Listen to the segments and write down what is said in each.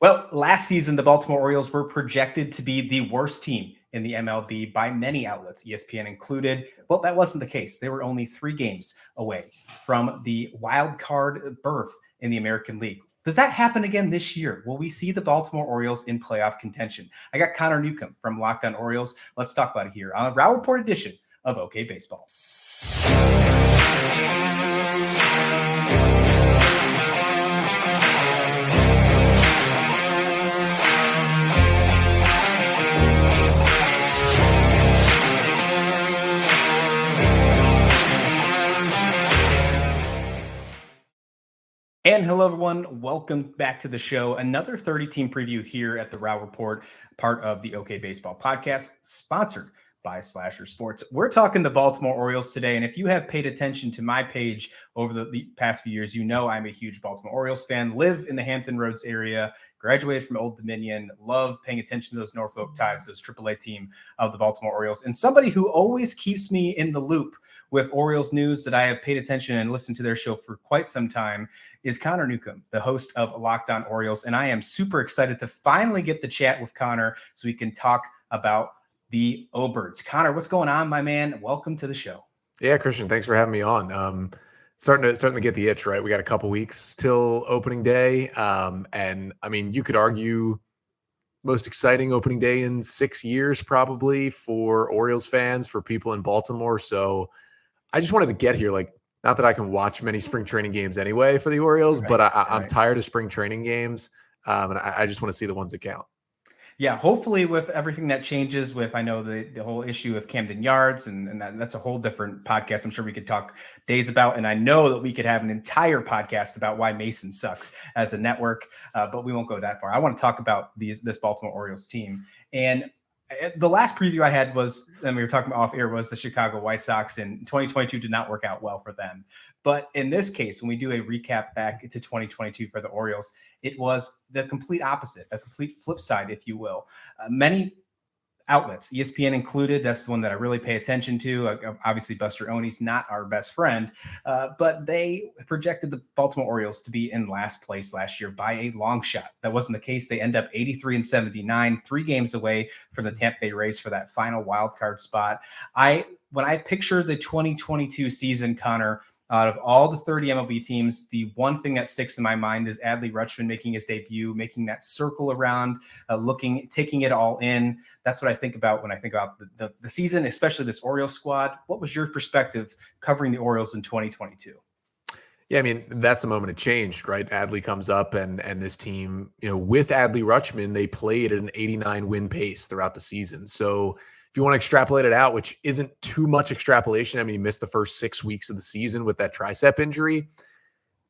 Well, last season, the Baltimore Orioles were projected to be the worst team in the MLB by many outlets, ESPN included. Well, that wasn't the case. They were only 3 games away from the wild card berth in the American League. Does that happen again this year? Will we see the Baltimore Orioles in playoff contention? I got Connor Newcomb from Locked On Orioles. Let's talk about it here on a Row Report edition of OK Baseball. And hello, everyone. Welcome back to the show. Another 30-team preview here at the Row Report, part of the OK Baseball podcast, sponsored by Slasher Sports. We're talking the Baltimore Orioles today, and if you have paid attention to my page over the past few years, you know I'm a huge Baltimore Orioles fan, live in the Hampton Roads area, graduated from Old Dominion, love paying attention to those Norfolk Tides, those AAA team of the Baltimore Orioles, and somebody who always keeps me in the loop with Orioles news that I have paid attention and listened to their show for quite some time is Connor Newcomb, the host of Locked On Orioles. And I am super excited to finally get the chat with Connor so we can talk about the O-Birds. Connor, what's going on, my man? Welcome to the show. Yeah, Christian, thanks for having me on. Starting to get the itch, right? We got a couple weeks till opening day. And I mean, you could argue most exciting opening day in 6 years, probably, for Orioles fans, for people in Baltimore. So I just wanted to get here. Like, not that I can watch many spring training games anyway for the Orioles, but I'm tired of spring training games. And I just want to see the ones that count. Yeah, hopefully with everything that changes with, I know the whole issue of Camden Yards and that's a whole different podcast. I'm sure we could talk days about, and I know that we could have an entire podcast about why Mason sucks as a network, but we won't go that far. I want to talk about this Baltimore Orioles team. And the last preview I had was, and we were talking off air, was the Chicago White Sox, and 2022 did not work out well for them. But in this case, when we do a recap back to 2022 for the Orioles, it was the complete opposite, a complete flip side, if you will. Many outlets, ESPN included, that's the one that I really pay attention to. Obviously, Buster Olney's not our best friend, but they projected the Baltimore Orioles to be in last place last year by a long shot. That wasn't the case. They end up 83-79, 3 games away from the Tampa Bay Rays for that final wild card spot. When I picture the 2022 season, Connor, out of all the 30 MLB teams, the one thing that sticks in my mind is Adley Rutschman making his debut, making that circle around, taking it all in. That's what I think about when I think about the season, especially this Orioles squad. What was your perspective covering the Orioles in 2022? Yeah, I mean, that's the moment it changed, right? Adley comes up and this team, with Adley Rutschman, they played at an 89 win pace throughout the season. So if you want to extrapolate it out, which isn't too much extrapolation, I mean, he missed the first 6 weeks of the season with that tricep injury.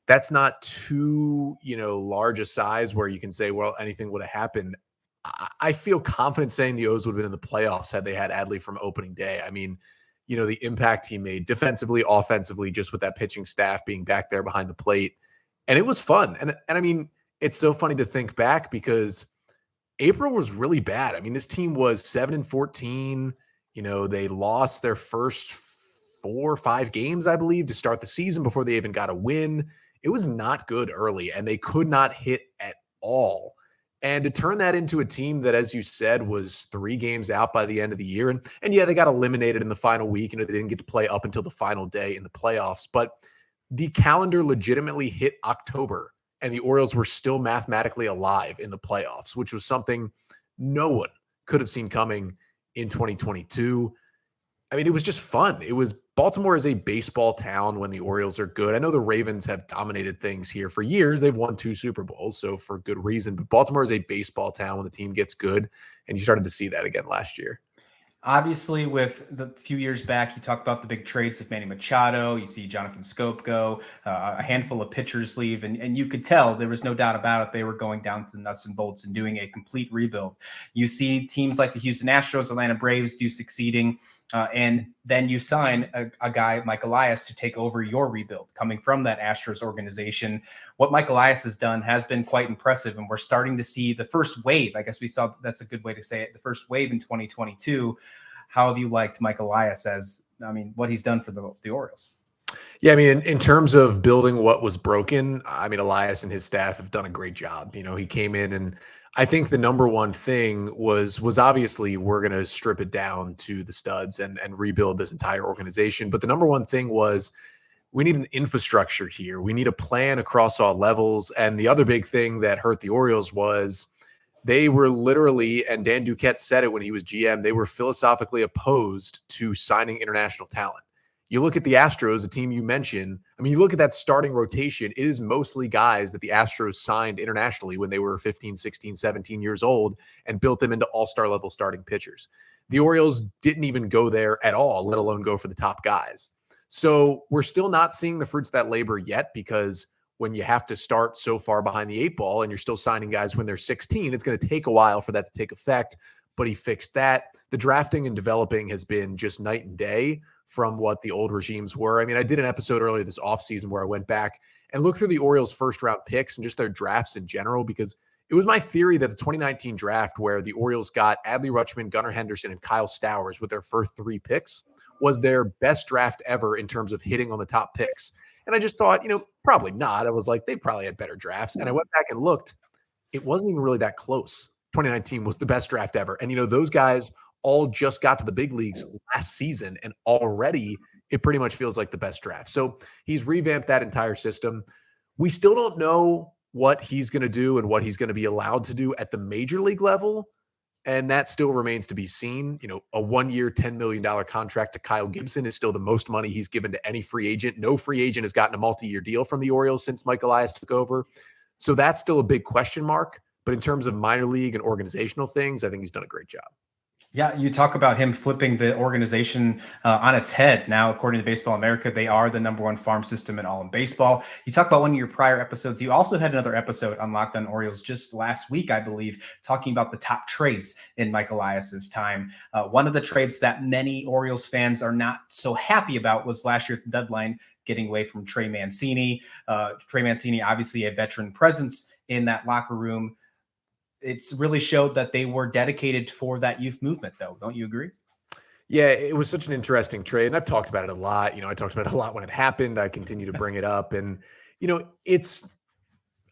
That's not too, large a size where you can say, well, anything would have happened. I feel confident saying the O's would have been in the playoffs had they had Adley from opening day. I mean, the impact he made defensively, offensively, just with that pitching staff being back there behind the plate. And it was fun. And I mean, it's so funny to think back because April was really bad. I mean, this team was 7-14. They lost their first 4 or 5 games, I believe, to start the season before they even got a win. It was not good early, and they could not hit at all. And to turn that into a team that, as you said, was 3 games out by the end of the year. And yeah, they got eliminated in the final week. They didn't get to play up until the final day in the playoffs. But the calendar legitimately hit October, and the Orioles were still mathematically alive in the playoffs, which was something no one could have seen coming in 2022. I mean, it was just fun. Baltimore is a baseball town when the Orioles are good. I know the Ravens have dominated things here for years. They've won 2 Super Bowls, so for good reason. But Baltimore is a baseball town when the team gets good, and you started to see that again last year. Obviously, with the few years back, you talk about the big trades with Manny Machado. You see Jonathan Scope go, a handful of pitchers leave, and you could tell there was no doubt about it. They were going down to the nuts and bolts and doing a complete rebuild. You see teams like the Houston Astros, Atlanta Braves do succeeding. And then you sign a guy, Mike Elias, to take over your rebuild coming from that Astros organization. What Mike Elias has done has been quite impressive. And we're starting to see the first wave. I guess we saw, that's a good way to say it, the first wave in 2022. How have you liked Mike Elias what he's done for the Orioles? Yeah, I mean, in terms of building what was broken, I mean, Elias and his staff have done a great job. He came in, and I think the number one thing was obviously we're going to strip it down to the studs and rebuild this entire organization. But the number one thing was we need an infrastructure here. We need a plan across all levels. And the other big thing that hurt the Orioles was they were literally, and Dan Duquette said it when he was GM, they were philosophically opposed to signing international talent. You look at the Astros, a team you mentioned. I mean, you look at that starting rotation, it is mostly guys that the Astros signed internationally when they were 15, 16, 17 years old and built them into all-star level starting pitchers. The Orioles didn't even go there at all, let alone go for the top guys. So we're still not seeing the fruits of that labor yet, because when you have to start so far behind the eight ball and you're still signing guys when they're 16, it's going to take a while for that to take effect. But he fixed that. The drafting and developing has been just night and day from what the old regimes were. I mean, I did an episode earlier this offseason where I went back and looked through the Orioles' first round picks and just their drafts in general, because it was my theory that the 2019 draft, where the Orioles got Adley Rutschman, Gunnar Henderson, and Kyle Stowers with their first 3 picks, was their best draft ever in terms of hitting on the top picks. And I just thought, probably not. I was like, they probably had better drafts. And I went back and looked. It wasn't even really that close. 2019 was the best draft ever. And, those guys all just got to the big leagues last season, and already it pretty much feels like the best draft. So he's revamped that entire system. We still don't know what he's going to do and what he's going to be allowed to do at the major league level. And that still remains to be seen. A 1-year, $10 million contract to Kyle Gibson is still the most money he's given to any free agent. No free agent has gotten a multi-year deal from the Orioles since Mike Elias took over. So that's still a big question mark. But in terms of minor league and organizational things, I think he's done a great job. Yeah, you talk about him flipping the organization on its head. Now, according to Baseball America, they are the number 1 farm system in all in baseball. You talk about one of your prior episodes. You also had another episode on Locked On Orioles just last week, I believe, talking about the top trades in Mike Elias's time. One of the trades that many Orioles fans are not so happy about was last year's deadline, getting away from Trey Mancini. Trey Mancini, obviously a veteran presence in that locker room. It's really showed that they were dedicated for that youth movement, though. Don't you agree? Yeah, it was such an interesting trade. And I've talked about it a lot. I talked about it a lot when it happened. I continue to bring it up. And, it's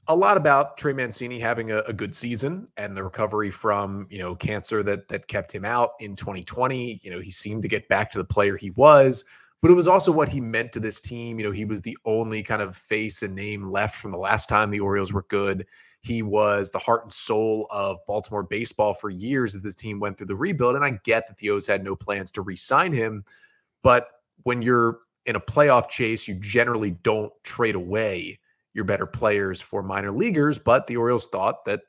a lot about Trey Mancini having a good season and the recovery from, cancer that kept him out in 2020. He seemed to get back to the player he was, but it was also what he meant to this team. He was the only kind of face and name left from the last time the Orioles were good. He was the heart and soul of Baltimore baseball for years as this team went through the rebuild. And I get that the O's had no plans to re-sign him, but when you're in a playoff chase, you generally don't trade away your better players for minor leaguers. But the Orioles thought that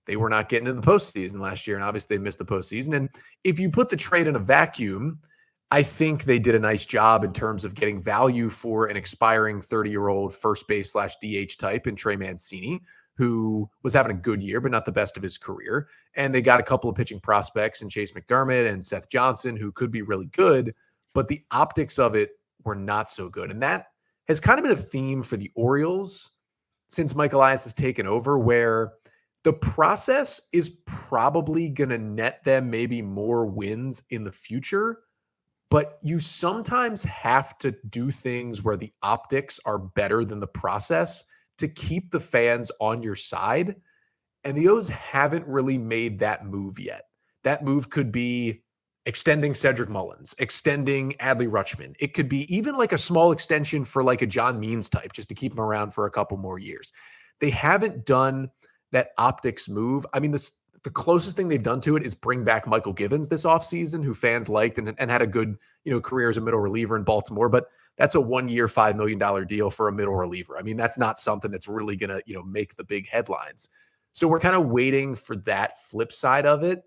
they were not getting to the postseason last year, and obviously they missed the postseason. And if you put the trade in a vacuum, I think they did a nice job in terms of getting value for an expiring 30-year-old first base / DH type in Trey Mancini, who was having a good year, but not the best of his career. And they got a couple of pitching prospects in Chase McDermott and Seth Johnson, who could be really good, but the optics of it were not so good. And that has kind of been a theme for the Orioles since Mike Elias has taken over, where the process is probably going to net them maybe more wins in the future, but you sometimes have to do things where the optics are better than the process to keep the fans on your side. And the O's haven't really made that move yet. That move could be extending Cedric Mullins, extending Adley Rutschman. It could be even like a small extension for like a John Means type, just to keep him around for a couple more years. They haven't done that optics move. I mean, the closest thing they've done to it is bring back Michael Givens this offseason, who fans liked and had a good, career as a middle reliever in Baltimore. But that's a 1-year, $5 million deal for a middle reliever. I mean, that's not something that's really going to, make the big headlines. So we're kind of waiting for that flip side of it.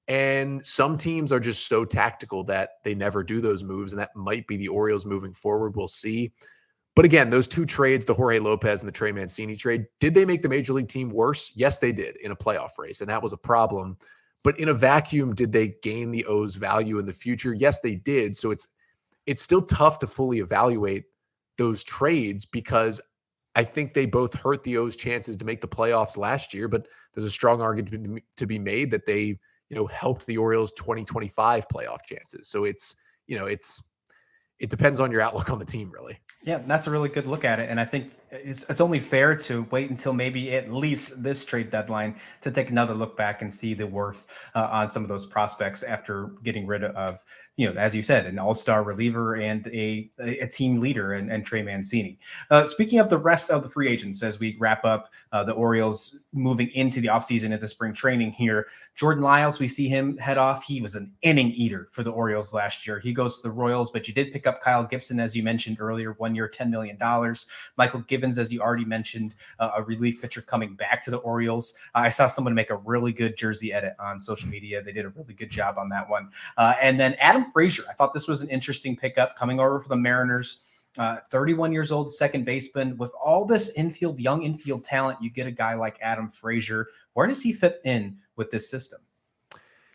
And some teams are just so tactical that they never do those moves. And that might be the Orioles moving forward. We'll see. But again, those 2 trades, the Jorge Lopez and the Trey Mancini trade, did they make the major league team worse? Yes, they did, in a playoff race. And that was a problem. But in a vacuum, did they gain the O's value in the future? Yes, they did. So it's still tough to fully evaluate those trades, because I think they both hurt the O's chances to make the playoffs last year, but there's a strong argument to be made that they, helped the Orioles 2025 playoff chances. So it's it depends on your outlook on the team, really. Yeah, that's a really good look at it. And I think it's only fair to wait until maybe at least this trade deadline to take another look back and see the worth on some of those prospects after getting rid of, as you said, an all-star reliever and a team leader and Trey Mancini. Speaking of the rest of the free agents, as we wrap up the Orioles moving into the offseason, into spring training here, Jordan Lyles, we see him head off. He was an inning eater for the Orioles last year. He goes to the Royals, but you did pick up Kyle Gibson, as you mentioned earlier, 1 year, $10 million. Michael Givens, as you already mentioned, a relief pitcher coming back to the Orioles. I saw someone make a really good jersey edit on social media. They did a really good job on that one. And then Adam Frazier, I thought this was an interesting pickup coming over for the Mariners. 31 years old, second baseman. With all this young infield talent, you get a guy like Adam Frazier. Where does he fit in with this system?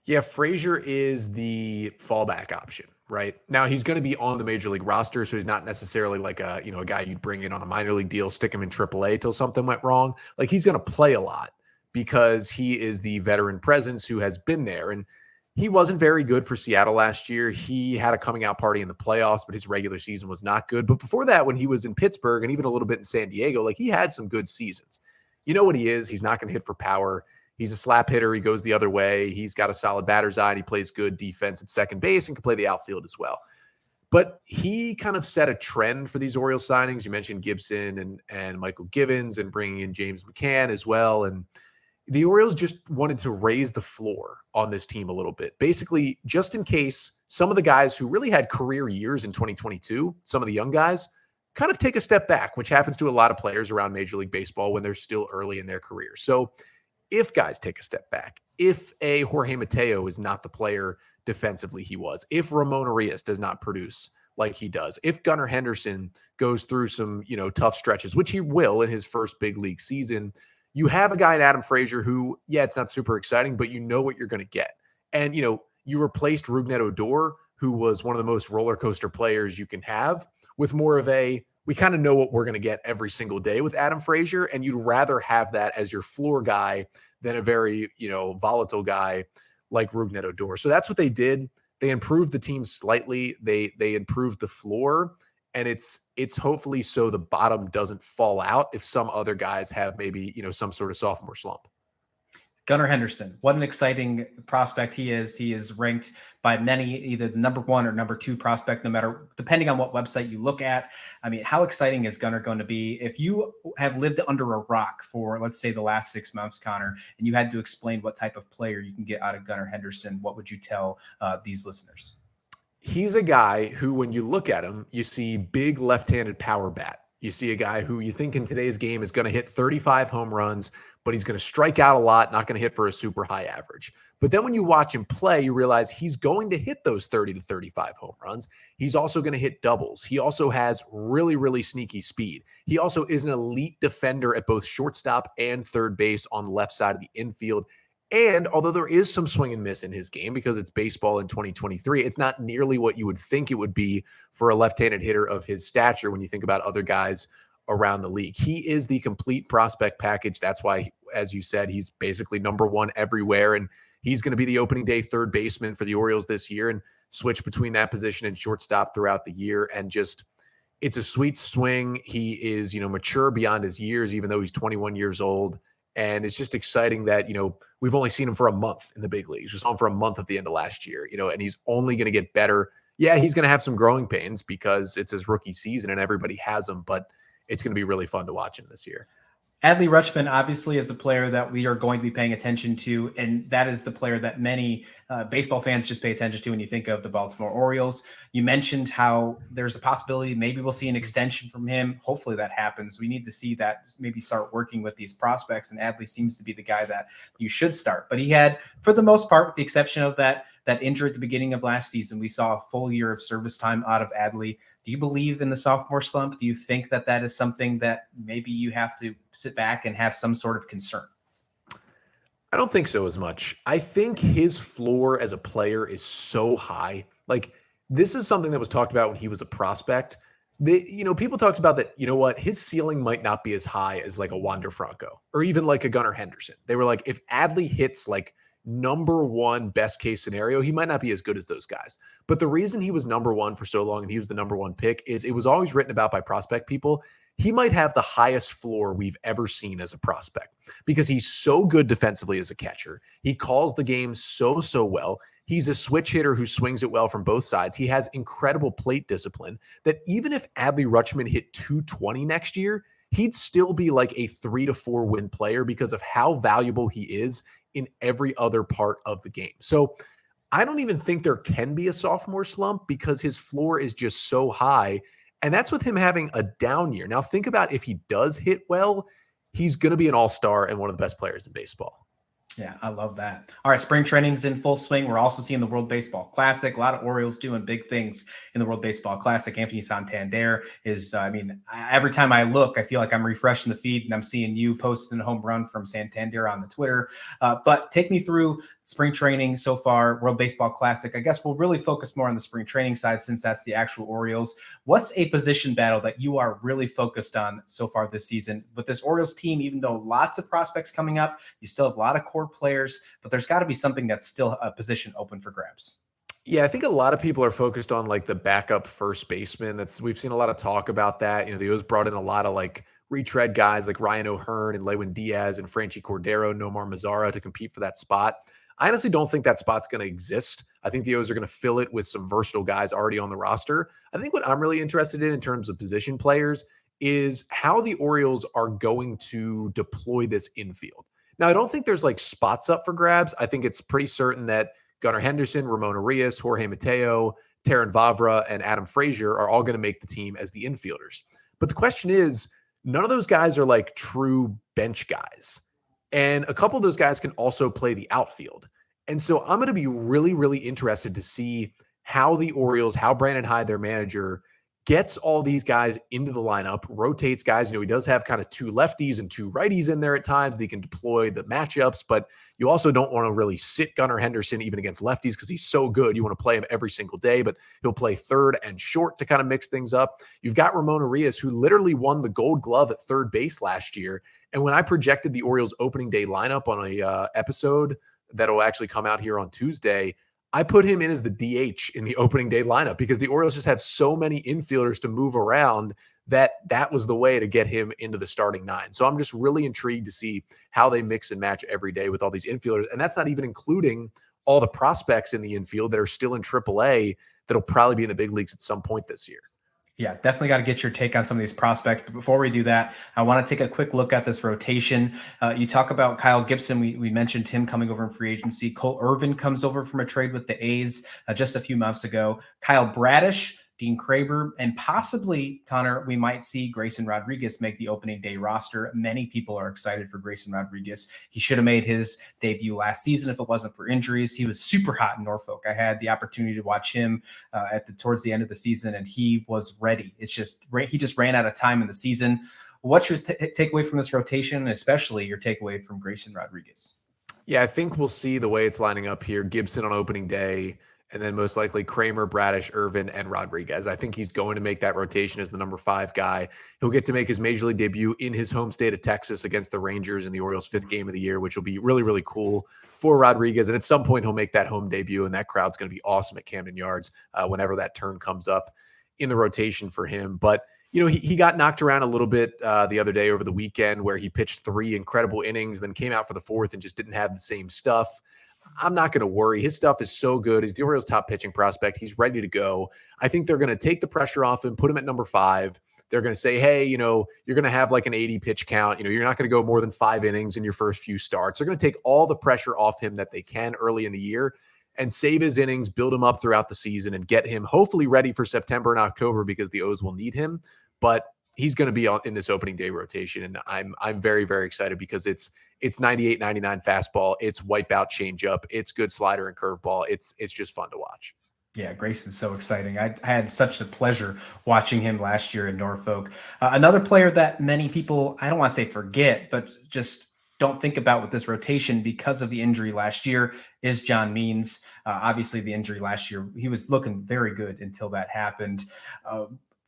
Yeah, Frazier is the fallback option, right? Now he's going to be on the major league roster, so he's not necessarily like a guy you'd bring in on a minor league deal, stick him in AAA till something went wrong. Like, he's going to play a lot because he is the veteran presence who has been there. And he wasn't very good for Seattle last year. He had a coming out party in the playoffs, but his regular season was not good. But before that, when he was in Pittsburgh and even a little bit in San Diego, like, he had some good seasons. You know what he is? He's not going to hit for power. He's a slap hitter. He goes the other way. He's got a solid batter's eye, and he plays good defense at second base and can play the outfield as well. But he kind of set a trend for these Orioles signings. You mentioned Gibson and Michael Givens and bringing in James McCann as well. And the Orioles just wanted to raise the floor on this team a little bit. Basically, just in case some of the guys who really had career years in 2022, some of the young guys, kind of take a step back, which happens to a lot of players around Major League Baseball when they're still early in their career. So if guys take a step back, if a Jorge Mateo is not the player defensively he was, if Ramon Arias does not produce like he does, if Gunnar Henderson goes through some, tough stretches, which he will in his first big league season, you have a guy in Adam Frazier who, it's not super exciting, but you know what you're going to get. And, you replaced Rougned Odor, who was one of the most roller coaster players you can have, with more of we kind of know what we're going to get every single day with Adam Frazier, and you'd rather have that as your floor guy than a very, volatile guy like Rougned Odor. So that's what they did. They improved the team slightly. They improved the floor, and it's hopefully so the bottom doesn't fall out if some other guys have maybe, some sort of sophomore slump. Gunnar Henderson, what an exciting prospect he is. He is ranked by many either the number 1 or number 2 prospect, depending on what website you look at. I mean, how exciting is Gunnar going to be? If you have lived under a rock for, let's say, the last 6 months, Connor, and you had to explain what type of player you can get out of Gunnar Henderson, what would you tell these listeners? He's a guy who, when you look at him, you see big left-handed power bat. You see a guy who you think in today's game is going to hit 35 home runs, but he's going to strike out a lot, not going to hit for a super high average. But then when you watch him play, you realize he's going to hit those 30 to 35 home runs. He's also going to hit doubles. He also has really, really sneaky speed. He also is an elite defender at both shortstop and third base on the left side of the infield. And although there is some swing and miss in his game because it's baseball in 2023, it's not nearly what you would think it would be for a left-handed hitter of his stature when you think about other guys around the league. He is the complete prospect package. That's why, as you said, he's basically number 1 everywhere. And he's going to be the opening day third baseman for the Orioles this year and switch between that position and shortstop throughout the year. And just, it's a sweet swing. He is, mature beyond his years, even though he's 21 years old. And it's just exciting that, we've only seen him for a month in the big leagues. He was on for a month at the end of last year, and he's only going to get better. Yeah, he's going to have some growing pains because it's his rookie season and everybody has them, but it's going to be really fun to watch him this year. Adley Rutschman obviously is a player that we are going to be paying attention to, and that is the player that many baseball fans just pay attention to when you think of the Baltimore Orioles. You mentioned how there's a possibility maybe we'll see an extension from him. Hopefully that happens. We need to see that maybe start working with these prospects, and Adley seems to be the guy that you should start. But he had, for the most part, with the exception of that injury at the beginning of last season, we saw a full year of service time out of Adley. Do you believe in the sophomore slump? Do you think that is something that maybe you have to sit back and have some sort of concern? I don't think so as much. I think his floor as a player is so high. Like, this is something that was talked about when he was a prospect. People talked about that, his ceiling might not be as high as like a Wander Franco or even like a Gunnar Henderson. They were like, if Adley hits like number one best case scenario, he might not be as good as those guys. But the reason he was number one for so long and he was the number one pick is it was always written about by prospect people. He might have the highest floor we've ever seen as a prospect because he's so good defensively as a catcher. He calls the game so well. He's a switch hitter who swings it well from both sides. He has incredible plate discipline that even if Adley Rutschman hit 220 next year, he'd still be like a 3 to 4 win player because of how valuable he is in every other part of the game. So I don't even think there can be a sophomore slump because his floor is just so high. And that's with him having a down year. Now, think about if he does hit well, he's going to be an all-star and one of the best players in baseball. Yeah, I love that. All right, spring training's in full swing. We're also seeing the World Baseball Classic. A lot of Orioles doing big things in the World Baseball Classic. Anthony Santander is, every time I look, I feel like I'm refreshing the feed and I'm seeing you posting a home run from Santander on the Twitter. But take me through spring training so far, World Baseball Classic. I guess we'll really focus more on the spring training side since that's the actual Orioles. What's a position battle that you are really focused on so far this season with this Orioles team? Even though lots of prospects coming up, you still have a lot of core players, but there's got to be something that's still a position open for grabs. Yeah, I think a lot of people are focused on like the backup first baseman. We've seen a lot of talk about that. The O's brought in a lot of like retread guys like Ryan O'Hearn and Lewin Diaz and Franchi Cordero, Nomar Mazara to compete for that spot. I honestly don't think that spot's going to exist. I think the O's are going to fill it with some versatile guys already on the roster. I think what I'm really interested in terms of position players is how the Orioles are going to deploy this infield. Now, I don't think there's like spots up for grabs. I think it's pretty certain that Gunnar Henderson, Ramon Arias, Jorge Mateo, Terran Vavra, and Adam Frazier are all going to make the team as the infielders. But the question is, none of those guys are like true bench guys. And a couple of those guys can also play the outfield. And so I'm going to be really, really interested to see how the Orioles, how Brandon Hyde, their manager, gets all these guys into the lineup, rotates guys. He does have kind of 2 lefties and 2 righties in there at times. They can deploy the matchups, but you also don't want to really sit Gunnar Henderson even against lefties because he's so good. You want to play him every single day, but he'll play third and short to kind of mix things up. You've got Ramon Arias, who literally won the Gold Glove at third base last year. And when I projected the Orioles opening day lineup on a episode that'll actually come out here on Tuesday, I put him in as the DH in the opening day lineup because the Orioles just have so many infielders to move around that was the way to get him into the starting 9. So I'm just really intrigued to see how they mix and match every day with all these infielders. And that's not even including all the prospects in the infield that are still in AAA that'll probably be in the big leagues at some point this year. Yeah, definitely got to get your take on some of these prospects. But before we do that, I want to take a quick look at this rotation. You talk about Kyle Gibson. We mentioned him coming over in free agency. Cole Irvin comes over from a trade with the A's just a few months ago. Kyle Bradish, Dean Kraber, and possibly, Connor, we might see Grayson Rodriguez make the opening day roster. Many people are excited for Grayson Rodriguez. He should have made his debut last season if it wasn't for injuries. He was super hot in Norfolk. I had the opportunity to watch him towards the end of the season, and he was ready. It's just he just ran out of time in the season. What's your takeaway from this rotation, and especially your takeaway from Grayson Rodriguez? Yeah, I think we'll see the way it's lining up here. Gibson on opening day, and then most likely Kramer, Bradish, Irvin, and Rodriguez. I think he's going to make that rotation as the number 5 guy. He'll get to make his major league debut in his home state of Texas against the Rangers in the Orioles' 5th game of the year, which will be really, really cool for Rodriguez. And at some point, he'll make that home debut, and that crowd's going to be awesome at Camden Yards whenever that turn comes up in the rotation for him. But he got knocked around a little bit the other day over the weekend where he pitched 3 incredible innings, then came out for the 4th and just didn't have the same stuff. I'm not going to worry. His stuff is so good. He's the Orioles' top pitching prospect. He's ready to go. I think they're going to take the pressure off him, put him at number 5. They're going to say, hey, you're going to have like an 80 pitch count. You're not going to go more than 5 innings in your first few starts. They're going to take all the pressure off him that they can early in the year and save his innings, build him up throughout the season, and get him hopefully ready for September and October because the O's will need him. But he's going to be in this opening day rotation, and I'm very, very excited because it's 98, 99 fastball, it's wipeout changeup, it's good slider and curveball. It's just fun to watch. Yeah, Grayson's so exciting. I had such a pleasure watching him last year in Norfolk. Another player that many people, I don't want to say forget, but just don't think about with this rotation because of the injury last year is John Means. Obviously, the injury last year, he was looking very good until that happened.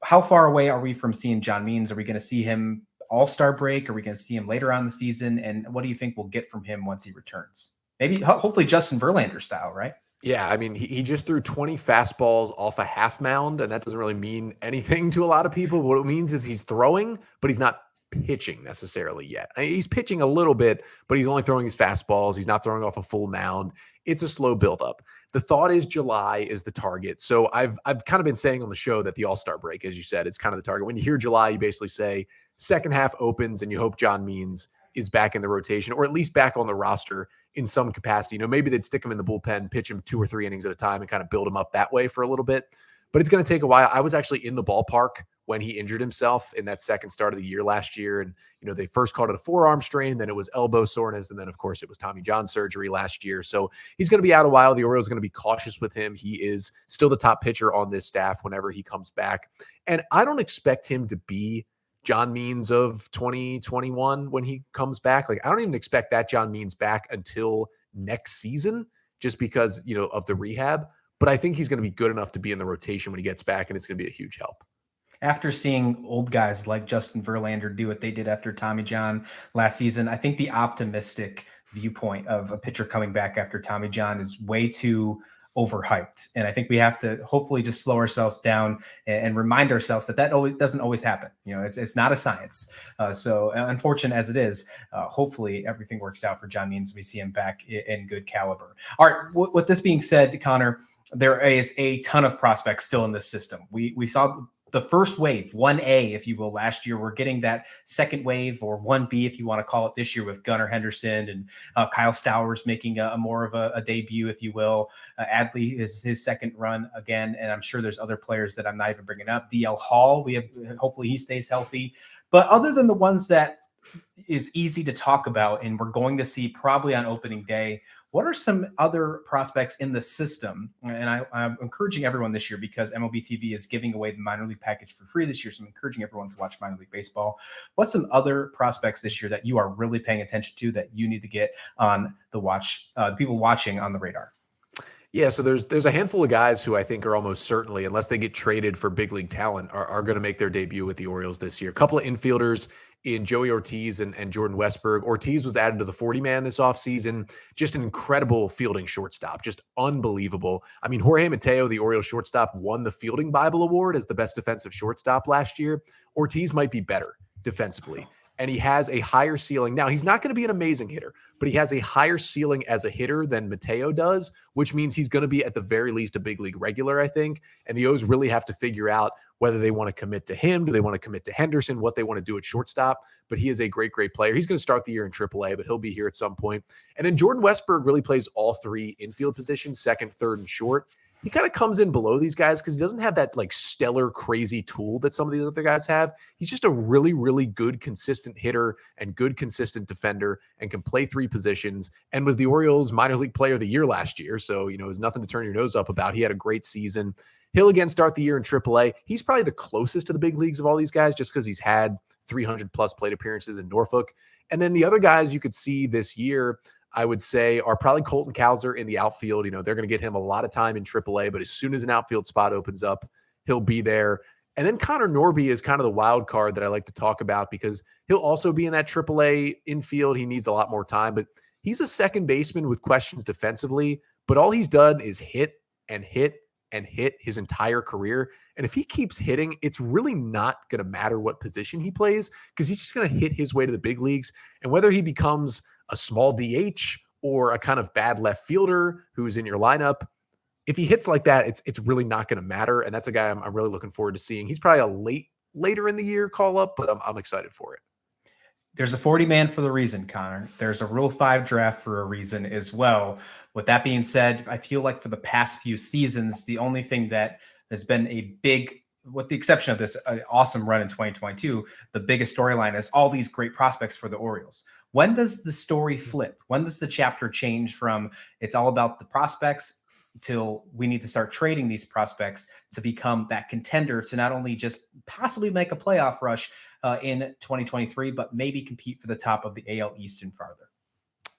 How far away are we from seeing John Means? Are we going to see him all-star break? Are we going to see him later on in the season? And what do you think we'll get from him once he returns? Maybe hopefully Justin Verlander style, right? Yeah, I mean, he just threw 20 fastballs off a half mound, and that doesn't really mean anything to a lot of people. What it means is he's throwing, but he's not pitching necessarily yet. I mean, he's pitching a little bit, but he's only throwing his fastballs. He's not throwing off a full mound. It's a slow buildup. The thought is July is the target. So I've kind of been saying on the show that the All-Star break, as you said, is kind of the target. When you hear July, you basically say second half opens, and you hope John Means is back in the rotation, or at least back on the roster in some capacity. Maybe they'd stick him in the bullpen, pitch him 2 or 3 innings at a time and kind of build him up that way for a little bit. But it's going to take a while. I was actually in the ballpark when he injured himself in that second start of the year last year. And, they first called it a forearm strain, then it was elbow soreness. And then, of course, it was Tommy John surgery last year. So he's going to be out a while. The Orioles are going to be cautious with him. He is still the top pitcher on this staff whenever he comes back. And I don't expect him to be John Means of 2021 when he comes back. Like, I don't even expect that John Means back until next season, just because, of the rehab. But I think he's going to be good enough to be in the rotation when he gets back, and it's going to be a huge help. After seeing old guys like Justin Verlander do what they did after Tommy John last season, I think the optimistic viewpoint of a pitcher coming back after Tommy John is way too overhyped. And I think we have to hopefully just slow ourselves down and remind ourselves that always doesn't always happen. It's not a science. So unfortunate as it is, hopefully everything works out for John Means. We see him back in good caliber. All right. With this being said, Connor, there is a ton of prospects still in this system. We saw the first wave, 1A, if you will, last year. We're getting that second wave, or 1B, if you want to call it, this year with Gunnar Henderson and Kyle Stowers making a more of a debut, if you will. Adley is his second run again, and I'm sure there's other players that I'm not even bringing up. DL Hall, hopefully he stays healthy. But other than the ones that is easy to talk about and we're going to see probably on opening day, what are some other prospects in the system? And I'm encouraging everyone this year, because MLB TV is giving away the minor league package for free this year. So I'm encouraging everyone to watch minor league baseball. What's some other prospects this year that you are really paying attention to that you need to get on the people watching on the radar? Yeah, so there's a handful of guys who I think are almost certainly, unless they get traded for big league talent, are going to make their debut with the Orioles this year. A couple of infielders in Joey Ortiz and Jordan Westberg. Ortiz was added to the 40-man this offseason. Just an incredible fielding shortstop. Just unbelievable. I mean, Jorge Mateo, the Orioles shortstop, won the Fielding Bible Award as the best defensive shortstop last year. Ortiz might be better defensively, and he has a higher ceiling. Now, he's not going to be an amazing hitter, but he has a higher ceiling as a hitter than Mateo does, which means he's going to be at the very least a big league regular, I think. And the O's really have to figure out whether they want to commit to him, do they want to commit to Henderson, what they want to do at shortstop. But he is a great, great player. He's going to start the year in AAA, but he'll be here at some point. And then Jordan Westberg really plays all three infield positions, second, third, and short. He kind of comes in below these guys because he doesn't have that like stellar, crazy tool that some of these other guys have. He's just a really, really good, consistent hitter and good, consistent defender, and can play three positions, and was the Orioles minor league player of the year last year. So, there's nothing to turn your nose up about. He had a great season. He'll again start the year in AAA. He's probably the closest to the big leagues of all these guys just because he's had 300 plus plate appearances in Norfolk. And then the other guys you could see this year, I would say, are probably Colton Cowser in the outfield. They're going to get him a lot of time in AAA, but as soon as an outfield spot opens up, he'll be there. And then Connor Norby is kind of the wild card that I like to talk about because he'll also be in that AAA infield. He needs a lot more time, but he's a second baseman with questions defensively, but all he's done is hit and hit and hit his entire career. And if he keeps hitting, it's really not going to matter what position he plays because he's just going to hit his way to the big leagues. And whether he becomes a small DH or a kind of bad left fielder who's in your lineup, if he hits like that, it's really not going to matter. And that's a guy I'm really looking forward to seeing. He's probably a later in the year call up, but I'm excited for it. There's a 40-man for the reason, Connor. There's a Rule 5 draft for a reason as well. With that being said, I feel like for the past few seasons, the only thing that has been a big, with the exception of this awesome run in 2022, the biggest storyline is all these great prospects for the Orioles. When does the story flip? When does the chapter change from it's all about the prospects till we need to start trading these prospects to become that contender to not only just possibly make a playoff rush in 2023, but maybe compete for the top of the AL East and farther?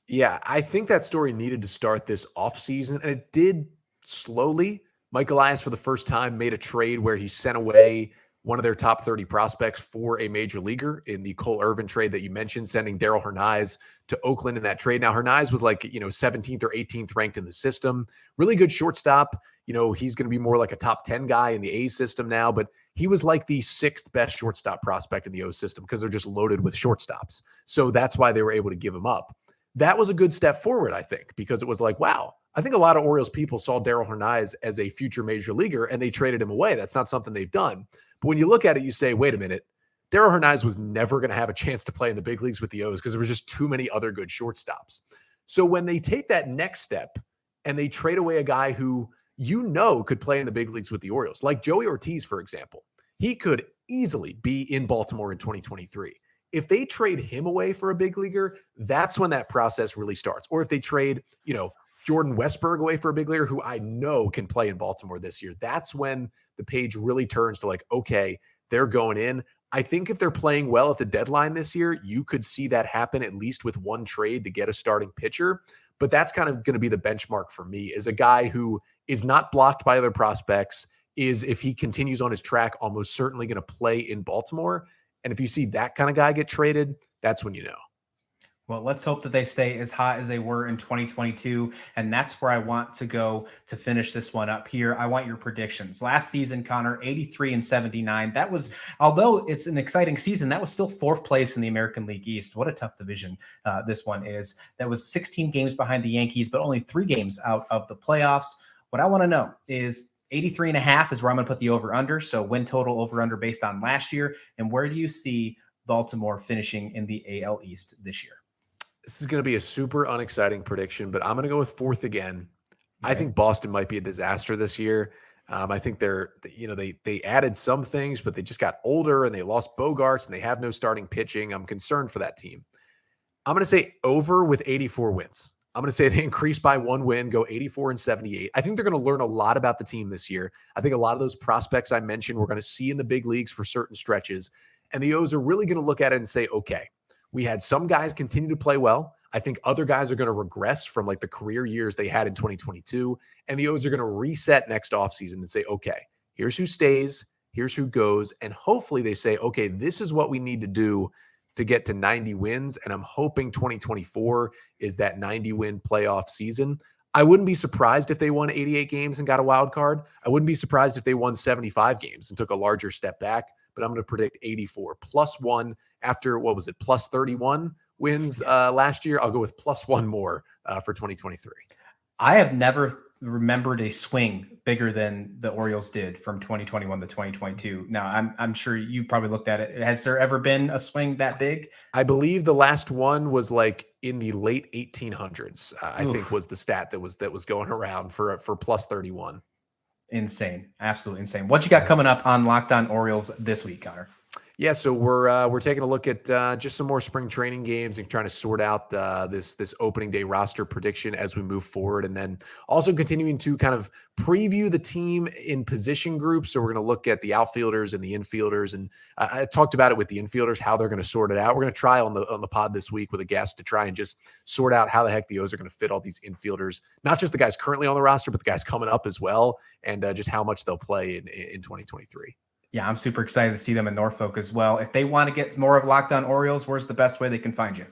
Yeah, I think that story needed to start this offseason, and it did slowly. Mike Elias, for the first time, made a trade where he sent away one of their top 30 prospects for a major leaguer in the Cole Irvin trade that you mentioned, sending Darell Hernaiz to Oakland in that trade. Now, Hernaiz was like, 17th or 18th ranked in the system. Really good shortstop. He's going to be more like a top 10 guy in the A's system now, but he was like the 6th best shortstop prospect in the O's system because they're just loaded with shortstops. So that's why they were able to give him up. That was a good step forward, I think, because it was like, wow, I think a lot of Orioles people saw Darell Hernaiz as a future major leaguer and they traded him away. That's not something they've done. But when you look at it, you say, wait a minute, Darell Hernaiz was never going to have a chance to play in the big leagues with the O's because there was just too many other good shortstops. So when they take that next step and they trade away a guy who could play in the big leagues with the Orioles, like Joey Ortiz, for example, he could easily be in Baltimore in 2023. If they trade him away for a big leaguer, that's when that process really starts. Or if they trade, Jordan Westburg away for a big leaguer who I know can play in Baltimore this year, that's when the page really turns to like, okay, they're going in. I think if they're playing well at the deadline this year, you could see that happen at least with one trade to get a starting pitcher. But that's kind of going to be the benchmark for me, is a guy who is not blocked by other prospects, is, if he continues on his track, almost certainly going to play in Baltimore. And if you see that kind of guy get traded, that's when you know. Well, let's hope that they stay as hot as they were in 2022. And that's where I want to go to finish this one up here. I want your predictions. Last season, Connor, 83 and 79. That was, although it's an exciting season, that was still 4th place in the American League East. What a tough division this one is. That was 16 games behind the Yankees, but only 3 games out of the playoffs. What I want to know is 83.5 is where I'm going to put the over-under. So win total over-under based on last year. And where do you see Baltimore finishing in the AL East this year? This is going to be a super unexciting prediction, but I'm going to go with 4th again. Okay. I think Boston might be a disaster this year. I think they added some things, but they just got older and they lost Bogarts and they have no starting pitching. I'm concerned for that team. I'm going to say over with 84 wins. I'm going to say they increase by 1 win, go 84 and 78. I think they're going to learn a lot about the team this year. I think a lot of those prospects I mentioned we're going to see in the big leagues for certain stretches. And the O's are really going to look at it and say, okay, we had some guys continue to play well. I think other guys are going to regress from like the career years they had in 2022. And the O's are going to reset next offseason and say, okay, here's who stays, here's who goes. And hopefully they say, okay, this is what we need to do to get to 90 wins. And I'm hoping 2024 is that 90-win playoff season. I wouldn't be surprised if they won 88 games and got a wild card. I wouldn't be surprised if they won 75 games and took a larger step back. But I'm going to predict 84 plus 1 after, what was it, plus 31 wins last year. I'll go with plus 1 more for 2023. I have never remembered a swing bigger than the Orioles did from 2021 to 2022. Now, I'm sure you probably looked at it. Has there ever been a swing that big? I believe the last one was like in the late 1800s. I think was the stat that was going around for plus 31. Insane. Absolutely insane. What you got coming up on Locked On Orioles this week, Connor? Yeah, so we're taking a look at just some more spring training games and trying to sort out this opening day roster prediction as we move forward, and then also continuing to kind of preview the team in position groups. So we're going to look at the outfielders and the infielders, and I talked about it with the infielders, how they're going to sort it out. We're going to try on the pod this week with a guest to try and just sort out how the heck the O's are going to fit all these infielders, not just the guys currently on the roster, but the guys coming up as well, and just how much they'll play in 2023. Yeah, I'm super excited to see them in Norfolk as well. If they want to get more of Locked On Orioles, where's the best way they can find you?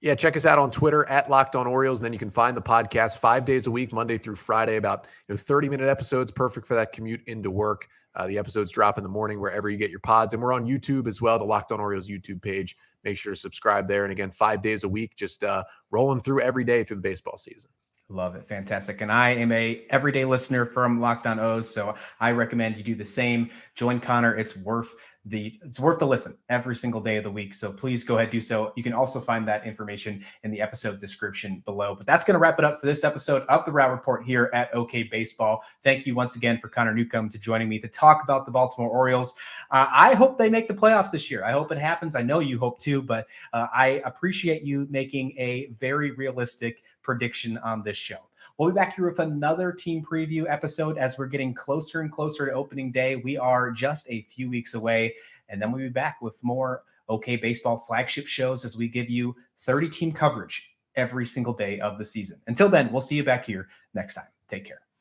Yeah, check us out on Twitter at Locked On Orioles. And then you can find the podcast 5 days a week, Monday through Friday, about 30-minute episodes, perfect for that commute into work. The episodes drop in the morning wherever you get your pods. And we're on YouTube as well, the Locked On Orioles YouTube page. Make sure to subscribe there. And again, 5 days a week, just rolling through every day through the baseball season. Love it. Fantastic. And I am a everyday listener from Locked On O's, so I recommend you do the same. Join Connor. It's worth the listen every single day of the week. So please go ahead and do so. You can also find that information in the episode description below. But that's going to wrap it up for this episode of the Route Report here at OK Baseball. Thank you once again for Connor Newcomb to joining me to talk about the Baltimore Orioles. I hope they make the playoffs this year. I hope it happens. I know you hope too, but I appreciate you making a very realistic prediction on this show. We'll be back here with another team preview episode as we're getting closer and closer to opening day. We are just a few weeks away, and then we'll be back with more OK Baseball flagship shows as we give you 30 team coverage every single day of the season. Until then, we'll see you back here next time. Take care.